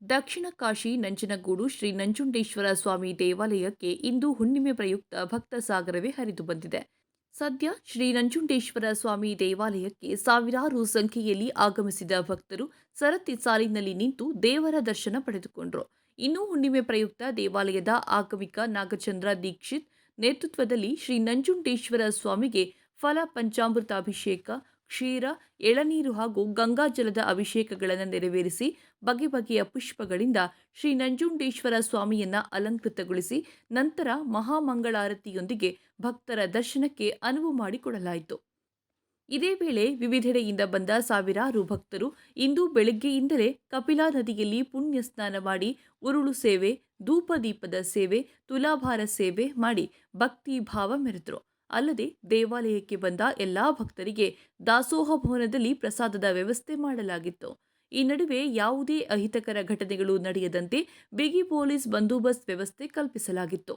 ದಕ್ಷಿಣ ಕಾಶಿ ನಂಜನಗೂಡು ಶ್ರೀ ನಂಜುಂಡೇಶ್ವರ ಸ್ವಾಮಿ ದೇವಾಲಯಕ್ಕೆ ಇಂದು ಹುಣ್ಣಿಮೆ ಪ್ರಯುಕ್ತ ಭಕ್ತ ಸಾಗರವೇ ಹರಿದು ಬಂದಿದೆ. ಸದ್ಯ ಶ್ರೀ ನಂಜುಂಡೇಶ್ವರ ಸ್ವಾಮಿ ದೇವಾಲಯಕ್ಕೆ ಸಾವಿರಾರು ಸಂಖ್ಯೆಯಲ್ಲಿ ಆಗಮಿಸಿದ ಭಕ್ತರು ಸರತಿ ಸಾಲಿನಲ್ಲಿ ನಿಂತು ದೇವರ ದರ್ಶನ ಪಡೆದುಕೊಂಡರು. ಇನ್ನು ಹುಣ್ಣಿಮೆ ಪ್ರಯುಕ್ತ ದೇವಾಲಯದ ಆಗಮಿಕ ನಾಗಚಂದ್ರ ದೀಕ್ಷಿತ್ ನೇತೃತ್ವದಲ್ಲಿ ಶ್ರೀ ನಂಜುಂಡೇಶ್ವರ ಸ್ವಾಮಿಗೆ ಫಲ ಪಂಚಾಮೃತ ಅಭಿಷೇಕ, ಕ್ಷೀರ, ಎಳನೀರು ಹಾಗೂ ಗಂಗಾಜಲದ ಅಭಿಷೇಕಗಳನ್ನು ನೆರವೇರಿಸಿ ಬಗೆ ಬಗೆಯ ಪುಷ್ಪಗಳಿಂದ ಶ್ರೀ ನಂಜುಂಡೇಶ್ವರ ಸ್ವಾಮಿಯನ್ನ ಅಲಂಕೃತಗೊಳಿಸಿ ನಂತರ ಮಹಾಮಂಗಳಾರತಿಯೊಂದಿಗೆ ಭಕ್ತರ ದರ್ಶನಕ್ಕೆ ಅನುವು ಮಾಡಿಕೊಡಲಾಯಿತು. ಇದೇ ವೇಳೆ ವಿವಿಧೆಡೆಯಿಂದ ಬಂದ ಸಾವಿರಾರು ಭಕ್ತರು ಇಂದು ಬೆಳಗ್ಗೆಯಿಂದಲೇ ಕಪಿಲಾ ನದಿಯಲ್ಲಿ ಪುಣ್ಯ ಸ್ನಾನ ಮಾಡಿ ಉರುಳು ಸೇವೆ, ಧೂಪದೀಪದ ಸೇವೆ, ತುಲಾಭಾರ ಸೇವೆ ಮಾಡಿ ಭಕ್ತಿ ಭಾವ ಮೆರೆದರು. ಅಲ್ಲದೆ ದೇವಾಲಯಕ್ಕೆ ಬಂದ ಎಲ್ಲಾ ಭಕ್ತರಿಗೆ ದಾಸೋಹ ಭವನದಲ್ಲಿ ಪ್ರಸಾದದ ವ್ಯವಸ್ಥೆ ಮಾಡಲಾಗಿತ್ತು. ಈ ನಡುವೆ ಯಾವುದೇ ಅಹಿತಕರ ಘಟನೆಗಳು ನಡೆಯದಂತೆ ಬಿಗಿ ಪೊಲೀಸ್ ಬಂದೋಬಸ್ತ್ ವ್ಯವಸ್ಥೆ ಕಲ್ಪಿಸಲಾಗಿತ್ತು.